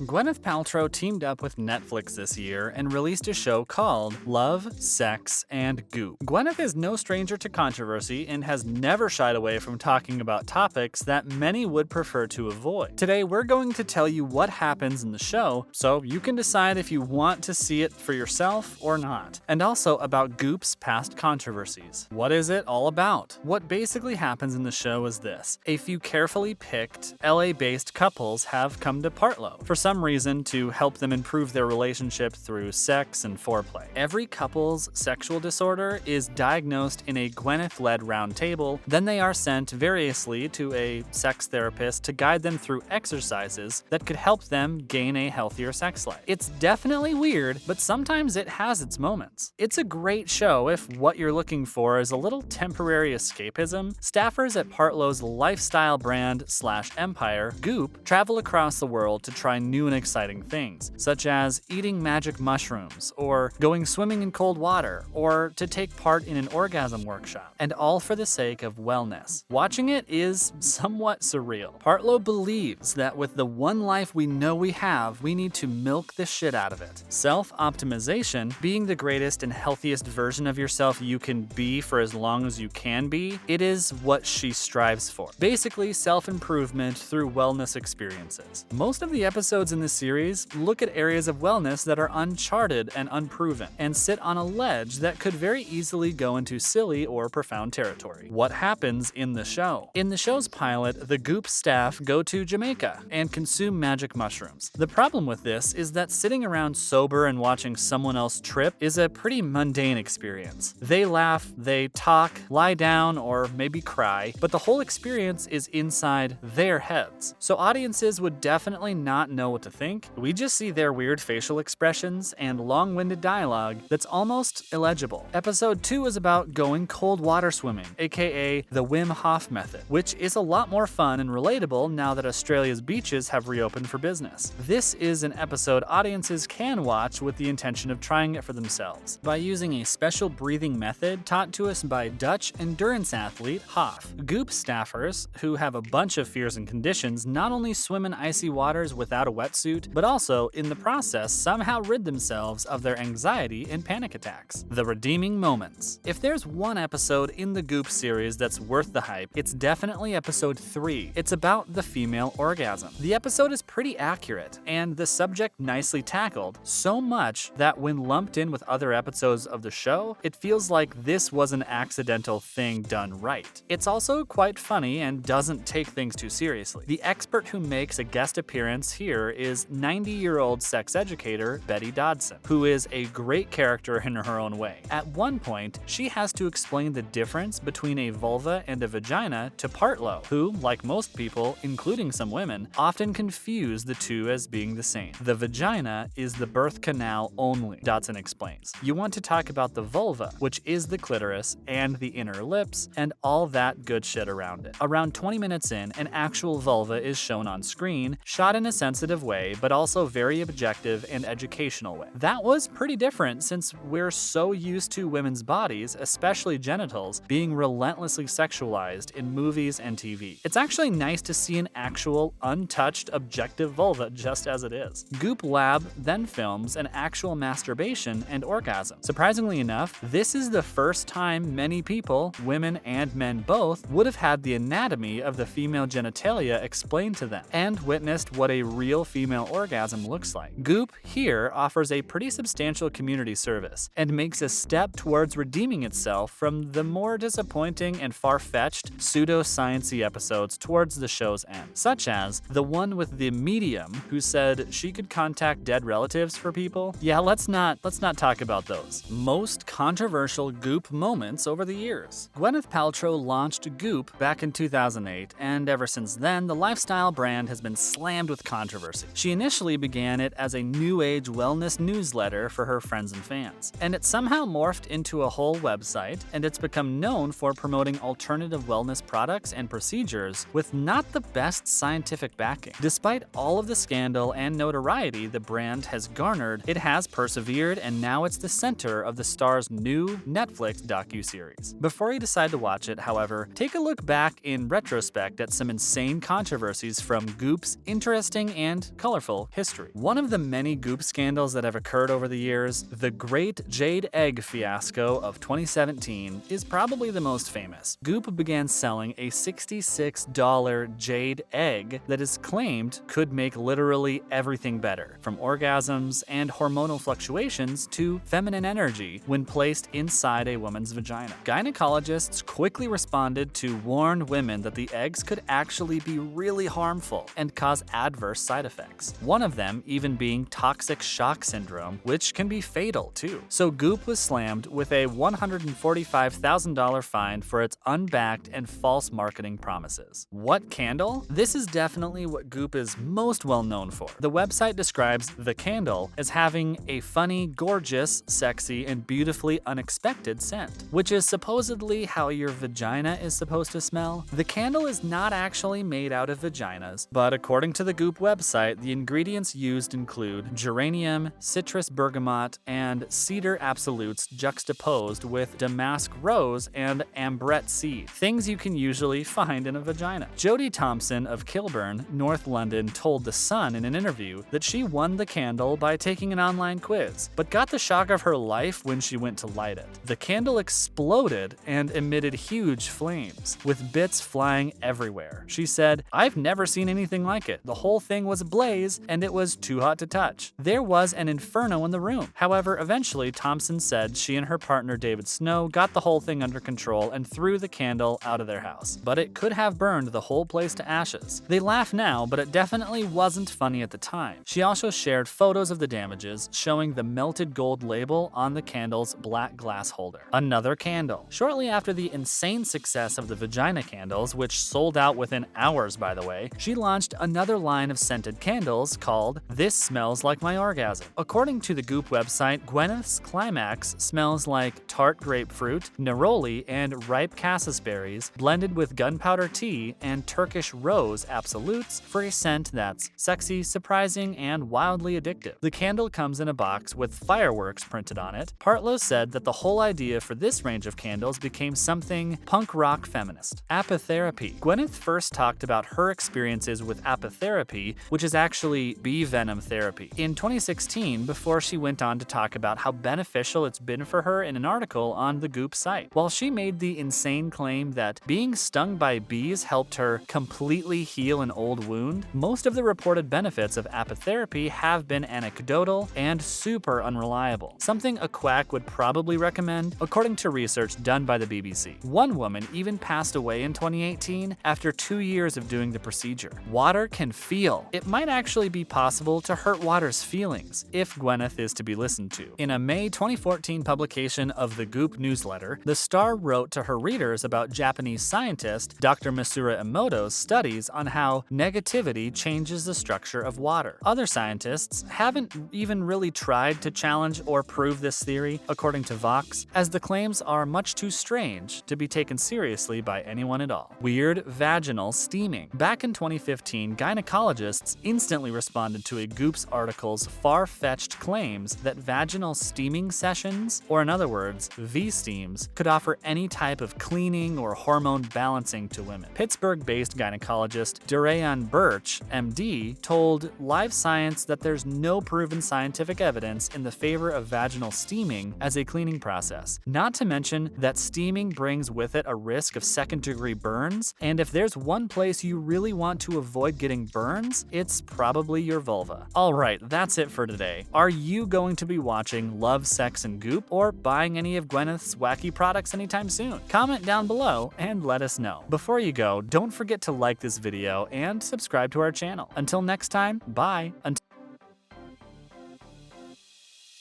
Gwyneth Paltrow teamed up with Netflix this year and released a show called Love, Sex, and Goop. Gwyneth is no stranger to controversy and has never shied away from talking about topics that many would prefer to avoid. Today, we're going to tell you what happens in the show so you can decide if you want to see it for yourself or not. And also about Goop's past controversies. What is it all about? What basically happens in the show is this. A few carefully picked, LA-based couples have come to Paltrow for some reason to help them improve their relationship through sex and foreplay. Every couple's sexual disorder is diagnosed in a Gwyneth-led roundtable, then they are sent variously to a sex therapist to guide them through exercises that could help them gain a healthier sex life. It's definitely weird, but sometimes it has its moments. It's a great show if what you're looking for is a little temporary escapism. Staffers at Paltrow's lifestyle brand/empire, Goop, travel across the world to try new and exciting things, such as eating magic mushrooms, or going swimming in cold water, or to take part in an orgasm workshop, and all for the sake of wellness. Watching it is somewhat surreal. Paltrow believes that with the one life we know we have, we need to milk the shit out of it. Self-optimization, being the greatest and healthiest version of yourself you can be for as long as you can be, it is what she strives for. Basically, self-improvement through wellness experiences. Most of the episodes in this series look at areas of wellness that are uncharted and unproven, and sit on a ledge that could very easily go into silly or profound territory. What happens in the show? In the show's pilot, the Goop staff go to Jamaica and consume magic mushrooms. The problem with this is that sitting around sober and watching someone else trip is a pretty mundane experience. They laugh, they talk, lie down, or maybe cry, but the whole experience is inside their heads. So audiences would definitely not know what to think. We just see their weird facial expressions and long-winded dialogue that's almost illegible. Episode 2 is about going cold water swimming, aka the Wim Hof method, which is a lot more fun and relatable now that Australia's beaches have reopened for business. This is an episode audiences can watch with the intention of trying it for themselves by using a special breathing method taught to us by Dutch endurance athlete Hof. Goop staffers, who have a bunch of fears and conditions, not only swim in icy waters without a wetsuit, but also, in the process, somehow rid themselves of their anxiety and panic attacks. The redeeming moments. If there's one episode in the Goop series that's worth the hype, it's definitely episode 3. It's about the female orgasm. The episode is pretty accurate, and the subject nicely tackled, so much that when lumped in with other episodes of the show, it feels like this was an accidental thing done right. It's also quite funny and doesn't take things too seriously. The expert who makes a guest appearance here is 90-year-old sex educator Betty Dodson, who is a great character in her own way. At one point, she has to explain the difference between a vulva and a vagina to Paltrow, who, like most people, including some women, often confuse the two as being the same. The vagina is the birth canal only, Dodson explains. You want to talk about the vulva, which is the clitoris and the inner lips, and all that good shit around it. Around 20 minutes in, an actual vulva is shown on screen, shot in a sensitive way, but also very objective and educational way. That was pretty different since we're so used to women's bodies, especially genitals, being relentlessly sexualized in movies and TV. It's actually nice to see an actual, untouched, objective vulva just as it is. Goop Lab then films an actual masturbation and orgasm. Surprisingly enough, this is the first time many people, women and men both, would have had the anatomy of the female genitalia explained to them, and witnessed what a real female orgasm looks like. Goop here offers a pretty substantial community service, and makes a step towards redeeming itself from the more disappointing and far-fetched, pseudo-sciencey episodes towards the show's end, such as the one with the medium who said she could contact dead relatives for people. Yeah, let's not talk about those. Most controversial Goop moments over the years. Gwyneth Paltrow launched Goop back in 2008, and ever since then, the lifestyle brand has been slammed with controversy. She initially began it as a new age wellness newsletter for her friends and fans, and it somehow morphed into a whole website, and it's become known for promoting alternative wellness products and procedures with not the best scientific backing. Despite all of the scandal and notoriety the brand has garnered, it has persevered, and now it's the center of the star's new Netflix docuseries. Before you decide to watch it, however, take a look back in retrospect at some insane controversies from Goop's interesting and and colorful history. One of the many Goop scandals that have occurred over the years, the Great Jade Egg fiasco of 2017, is probably the most famous. Goop began selling a $66 jade egg that is claimed could make literally everything better, from orgasms and hormonal fluctuations to feminine energy when placed inside a woman's vagina. Gynecologists quickly responded to warn women that the eggs could actually be really harmful and cause adverse side effects. One of them even being toxic shock syndrome, which can be fatal too. So Goop was slammed with a $145,000 fine for its unbacked and false marketing promises. What candle? This is definitely what Goop is most well known for. The website describes the candle as having a funny, gorgeous, sexy, and beautifully unexpected scent, which is supposedly how your vagina is supposed to smell. The candle is not actually made out of vaginas, but according to the Goop website, the ingredients used include geranium, citrus bergamot, and cedar absolutes juxtaposed with damask rose and ambrette seed, things you can usually find in a vagina. Jodie Thompson of Kilburn, North London, told The Sun in an interview that she won the candle by taking an online quiz, but got the shock of her life when she went to light it. The candle exploded and emitted huge flames, with bits flying everywhere. She said, "I've never seen anything like it. The whole thing was ablaze, and it was too hot to touch. There was an inferno in the room." However, eventually Thompson said she and her partner David Snow got the whole thing under control and threw the candle out of their house, but it could have burned the whole place to ashes. They laugh now, but it definitely wasn't funny at the time. She also shared photos of the damages, showing the melted gold label on the candle's black glass holder. Another candle. Shortly after the insane success of the vagina candles, which sold out within hours by the way, she launched another line of scented candles called This Smells Like My Orgasm. According to the Goop website, Gwyneth's Climax smells like tart grapefruit, neroli, and ripe cassis berries blended with gunpowder tea and Turkish rose absolutes for a scent that's sexy, surprising, and wildly addictive. The candle comes in a box with fireworks printed on it. Paltrow said that the whole idea for this range of candles became something punk rock feminist. Apitherapy. Gwyneth first talked about her experiences with apitherapy, which is actually bee venom therapy, in 2016 before she went on to talk about how beneficial it's been for her in an article on the Goop site. While she made the insane claim that being stung by bees helped her completely heal an old wound, most of the reported benefits of apitherapy have been anecdotal and super unreliable, something a quack would probably recommend, according to research done by the BBC. One woman even passed away in 2018 after 2 years of doing the procedure. Water can feel. It might actually be possible to hurt water's feelings, if Gwyneth is to be listened to. In a May 2014 publication of the Goop newsletter, the Star wrote to her readers about Japanese scientist Dr. Masura Emoto's studies on how negativity changes the structure of water. Other scientists haven't even really tried to challenge or prove this theory, according to Vox, as the claims are much too strange to be taken seriously by anyone at all. Weird vaginal steaming. Back in 2015, gynecologists instantly responded to a Goop's article's far-fetched claims that vaginal steaming sessions, or in other words, V-steams, could offer any type of cleaning or hormone balancing to women. Pittsburgh-based gynecologist Durayan Birch, MD, told Live Science that there's no proven scientific evidence in the favor of vaginal steaming as a cleaning process. Not to mention that steaming brings with it a risk of second-degree burns, and if there's one place you really want to avoid getting burns, it's probably your vulva. Alright, that's it for today. Are you going to be watching Love, Sex, and Goop, or buying any of Gwyneth's wacky products anytime soon? Comment down below and let us know. Before you go, don't forget to like this video and subscribe to our channel. Until next time, bye.